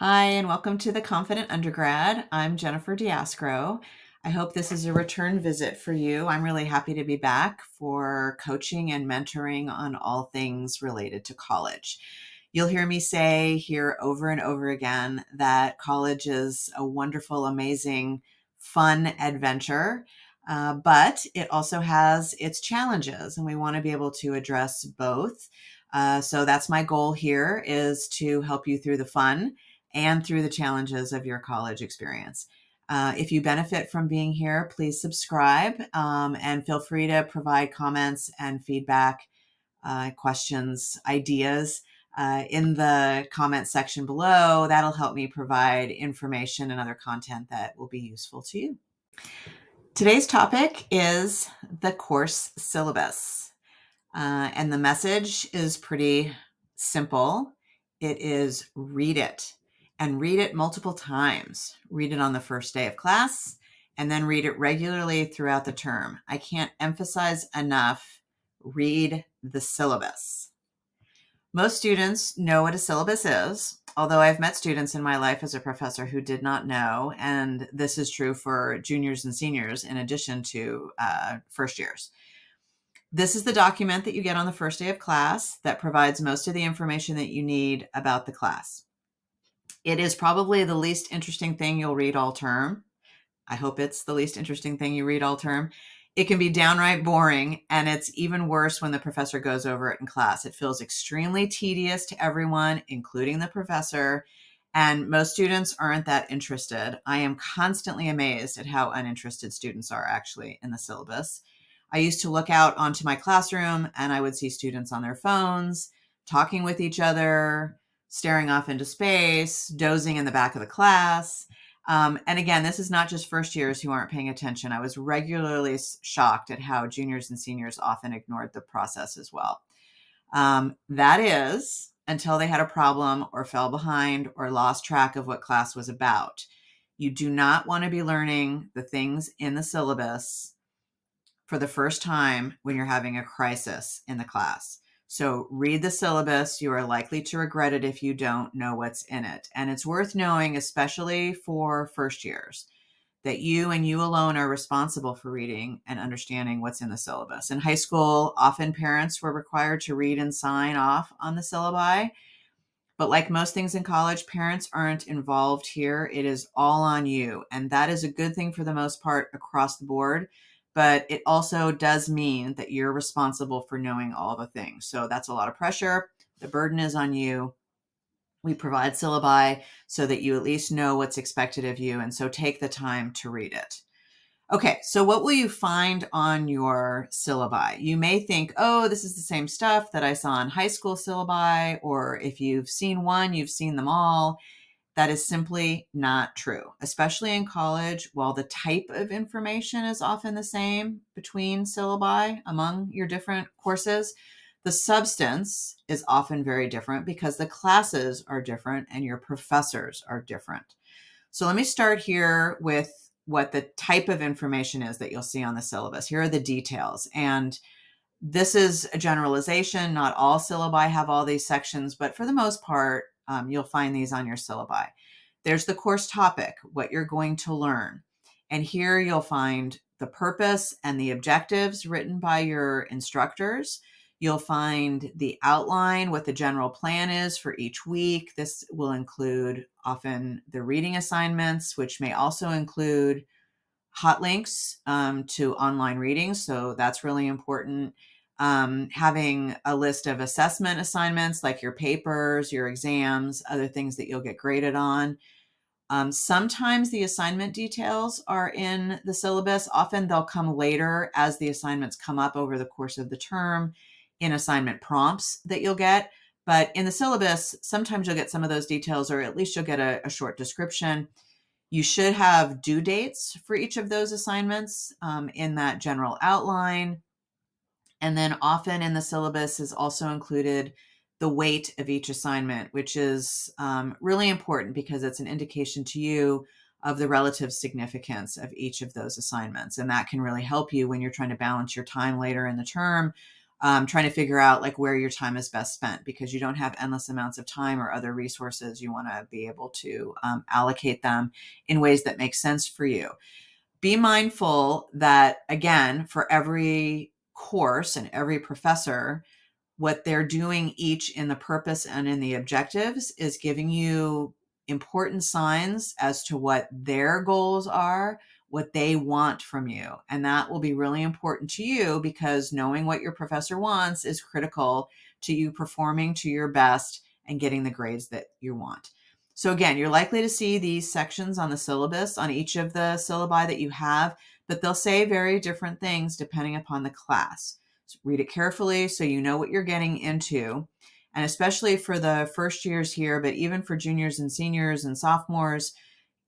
Hi, and welcome to the Confident Undergrad. I'm Jennifer Diascro. I hope this is a return visit for you. I'm really happy to be back for coaching and mentoring on all things related to college. You'll hear me say here over and over again that college is a wonderful, amazing, fun adventure, but it also has its challenges, and we want to be able to address both. So that's my goal here, is to help you through the fun and through the challenges of your college experience. If you benefit from being here, please subscribe and feel free to provide comments and feedback, questions, ideas in the comment section below. That'll help me provide information and other content that will be useful to you. Today's topic is the course syllabus. And the message is pretty simple. It is read it, and read it multiple times. Read it on the first day of class and then read it regularly throughout the term. I can't emphasize enough, read the syllabus. Most students know what a syllabus is, although I've met students in my life as a professor who did not know, and this is true for juniors and seniors in addition to first years. This is the document that you get on the first day of class that provides most of the information that you need about the class. It is probably the least interesting thing you'll read all term. I hope it's the least interesting thing you read all term. It can be downright boring, and it's even worse when the professor goes over it in class. It feels extremely tedious to everyone, including the professor, and most students aren't that interested. I am constantly amazed at how uninterested students are actually in the syllabus. I used to look out onto my classroom and I would see students on their phones, talking with each other, staring off into space, dozing in the back of the class. And again, this is not just first years who aren't paying attention. I was regularly shocked at how juniors and seniors often ignored the process as well. That is until they had a problem or fell behind or lost track of what class was about. You do not want to be learning the things in the syllabus for the first time when you're having a crisis in the class. So read the syllabus. You are likely to regret it if you don't know what's in it. And it's worth knowing, especially for first years, that you and you alone are responsible for reading and understanding what's in the syllabus. In high school, often parents were required to read and sign off on the syllabi. But like most things in college, parents aren't involved here. It is all on you. And that is a good thing for the most part across the board. But it also does mean that you're responsible for knowing all the things. So that's a lot of pressure. The burden is on you. We provide syllabi so that you at least know what's expected of you. And so take the time to read it. Okay, so what will you find on your syllabi? You may think, oh, this is the same stuff that I saw in high school syllabi, or if you've seen one, you've seen them all. That is simply not true, especially in college. While the type of information is often the same between syllabi among your different courses, the substance is often very different because the classes are different and your professors are different. So let me start here with what the type of information is that you'll see on the syllabus. Here are the details. And this is a generalization. Not all syllabi have all these sections, but for the most part, you'll find these on your syllabi. There's the course topic, what you're going to learn. And here you'll find the purpose and the objectives written by your instructors. You'll find the outline, what the general plan is for each week. This will include often the reading assignments, which may also include hot links to online readings. So that's really important. Having a list of assessment assignments like your papers, your exams, other things that you'll get graded on. Sometimes the assignment details are in the syllabus. Often they'll come later as the assignments come up over the course of the term in assignment prompts that you'll get. But in the syllabus, sometimes you'll get some of those details, or at least you'll get a short description. You should have due dates for each of those assignments in that general outline. And then often in the syllabus is also included the weight of each assignment, which is really important because it's an indication to you of the relative significance of each of those assignments. And that can really help you when you're trying to balance your time later in the term trying to figure out like where your time is best spent, because you don't have endless amounts of time or other resources. You want to be able to allocate them in ways that make sense for you. Be mindful that, again, for every course and every professor, what they're doing each in the purpose and in the objectives is giving you important signs as to what their goals are, what they want from you. And that will be really important to you, because knowing what your professor wants is critical to you performing to your best and getting the grades that you want. So again, you're likely to see these sections on the syllabus on each of the syllabi that you have, but they'll say very different things depending upon the class. Read it carefully so you know what you're getting into. And especially for the first years here, but even for juniors and seniors and sophomores,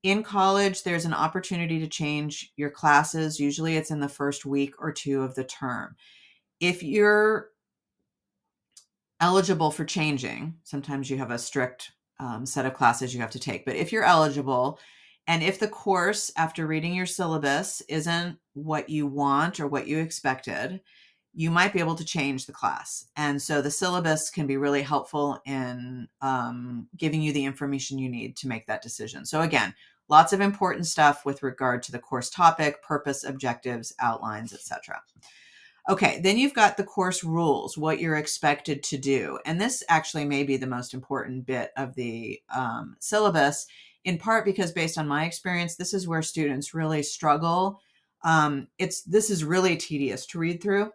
in college, there's an opportunity to change your classes. Usually it's in the first week or two of the term. If you're eligible for changing, sometimes you have a strict set of classes you have to take, but if you're eligible, and if the course after reading your syllabus isn't what you want or what you expected, you might be able to change the class. And so the syllabus can be really helpful in giving you the information you need to make that decision. So again, lots of important stuff with regard to the course topic, purpose, objectives, outlines, etc. Okay, then you've got the course rules, what you're expected to do. And this actually may be the most important bit of the syllabus, in part because based on my experience, this is where students really struggle. This is really tedious to read through,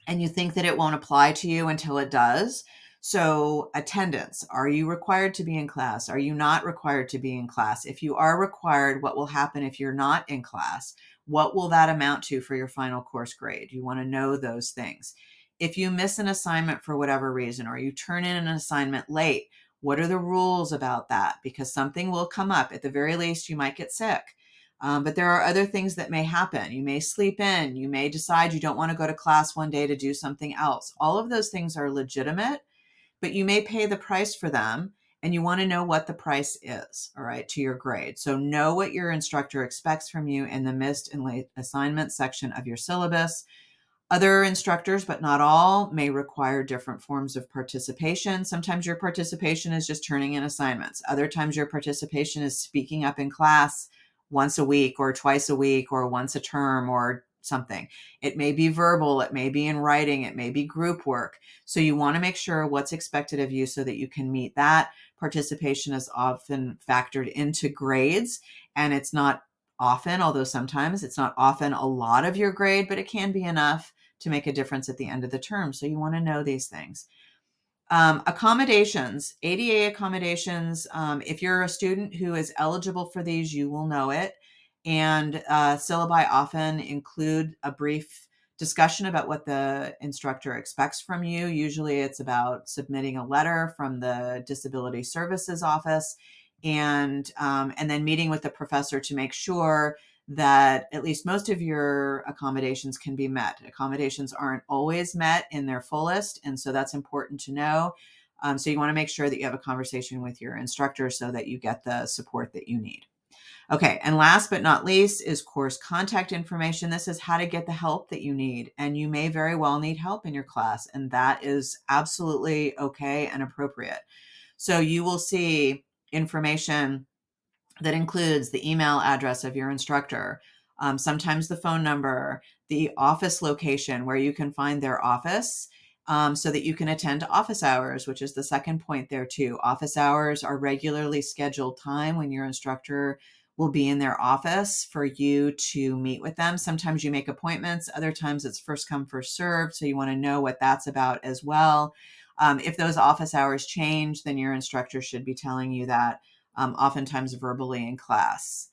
and you think that it won't apply to you until it does. So attendance, are you required to be in class? Are you not required to be in class? If you are required, what will happen if you're not in class? What will that amount to for your final course grade? You want to know those things. If you miss an assignment for whatever reason, or you turn in an assignment late, what are the rules about that? Because something will come up. At the very least, you might get sick. But there are other things that may happen. You may sleep in. You may decide you don't want to go to class one day to do something else. All of those things are legitimate, but you may pay the price for them, and you want to know what the price is, all right, to your grade. So know what your instructor expects from you in the missed and late assignment section of your syllabus. Other instructors, but not all, may require different forms of participation. Sometimes your participation is just turning in assignments. Other times your participation is speaking up in class once a week or twice a week or once a term or something. It may be verbal, it may be in writing, it may be group work. So you want to make sure what's expected of you so that you can meet that. Participation is often factored into grades, and it's not often, although sometimes it's not often a lot of your grade, but it can be enough to make a difference at the end of the term. So you want to know these things. Accommodations, ADA accommodations. If you're a student who is eligible for these, you will know it. And syllabi often include a brief discussion about what the instructor expects from you. Usually it's about submitting a letter from the Disability Services Office, and then meeting with the professor to make sure that at least most of your accommodations can be met. Accommodations aren't always met in their fullest, and so that's important to know. So you want to make sure that you have a conversation with your instructor so that you get the support that you need. Okay, and last but not least is course contact information. This is how to get the help that you need, and you may very well need help in your class, and that is absolutely okay and appropriate. So you will see information that includes the email address of your instructor, sometimes the phone number, the office location where you can find their office, so that you can attend office hours, which is the second point there too. Office hours are regularly scheduled time when your instructor will be in their office for you to meet with them. Sometimes you make appointments, other times it's first come, first served. So you want to know what that's about as well. If those office hours change, then your instructor should be telling you that, oftentimes verbally in class.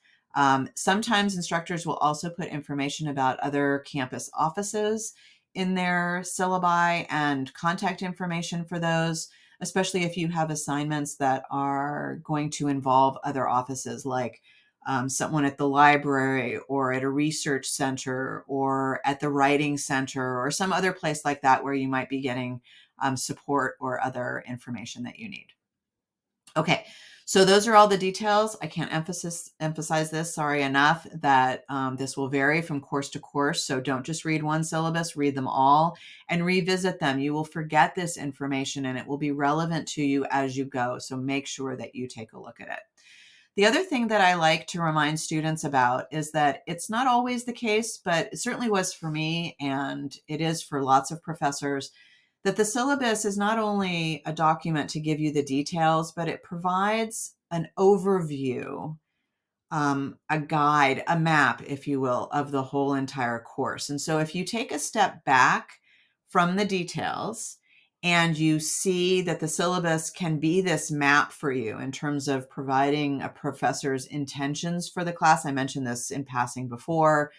Sometimes instructors will also put information about other campus offices in their syllabi and contact information for those, especially if you have assignments that are going to involve other offices, like someone at the library or at a research center or at the writing center or some other place like that where you might be getting support or other information that you need. Okay, So those are all the details. I can't emphasize this, sorry enough, that this will vary from course to course. So don't just read one syllabus, read them all and revisit them. You will forget this information and it will be relevant to you as you go. So make sure that you take a look at it. The other thing that I like to remind students about is that it's not always the case, but it certainly was for me, and it is for lots of professors, that the syllabus is not only a document to give you the details, but it provides an overview, a guide, a map, if you will, of the whole entire course. And so if you take a step back from the details and you see that the syllabus can be this map for you in terms of providing a professor's intentions for the class, I mentioned this in passing before,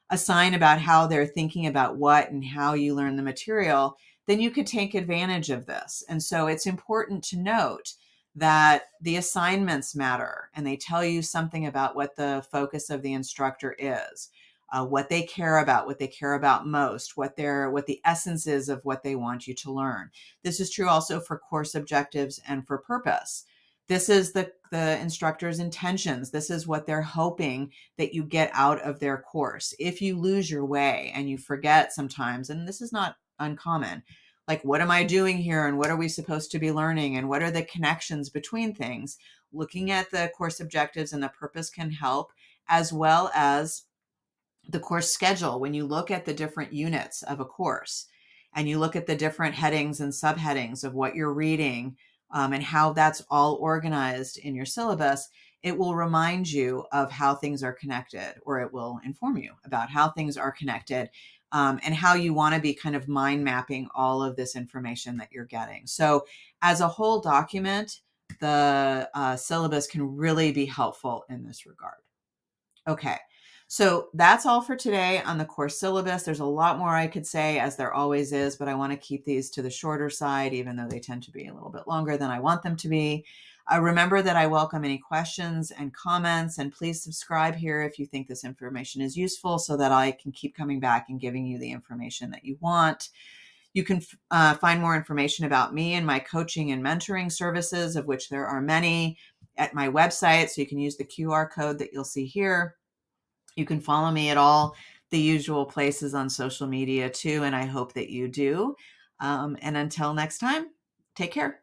a sign about how they're thinking about what and how you learn the material, then you could take advantage of this. And so it's important to note that the assignments matter and they tell you something about what the focus of the instructor is, what they care about, what they care about most, what the essence is of what they want you to learn. This is true also for course objectives and for purpose. This is the instructor's intentions. This is what they're hoping that you get out of their course. If you lose your way and you forget sometimes, and this is not uncommon, like, what am I doing here? And what are we supposed to be learning? And what are the connections between things? Looking at the course objectives and the purpose can help, as well as the course schedule. When you look at the different units of a course and you look at the different headings and subheadings of what you're reading, and how that's all organized in your syllabus, it will remind you of how things are connected, or it will inform you about how things are connected, and how you want to be kind of mind mapping all of this information that you're getting. So as a whole document, the syllabus can really be helpful in this regard. Okay, so that's all for today on the course syllabus. There's a lot more I could say, as there always is, but I want to keep these to the shorter side, even though they tend to be a little bit longer than I want them to be. Remember that I welcome any questions and comments, and please subscribe here if you think this information is useful so that I can keep coming back and giving you the information that you want. You can find more information about me and my coaching and mentoring services, of which there are many, at my website. So you can use the QR code that you'll see here. You can follow me at all the usual places on social media too, and I hope that you do. And until next time, take care.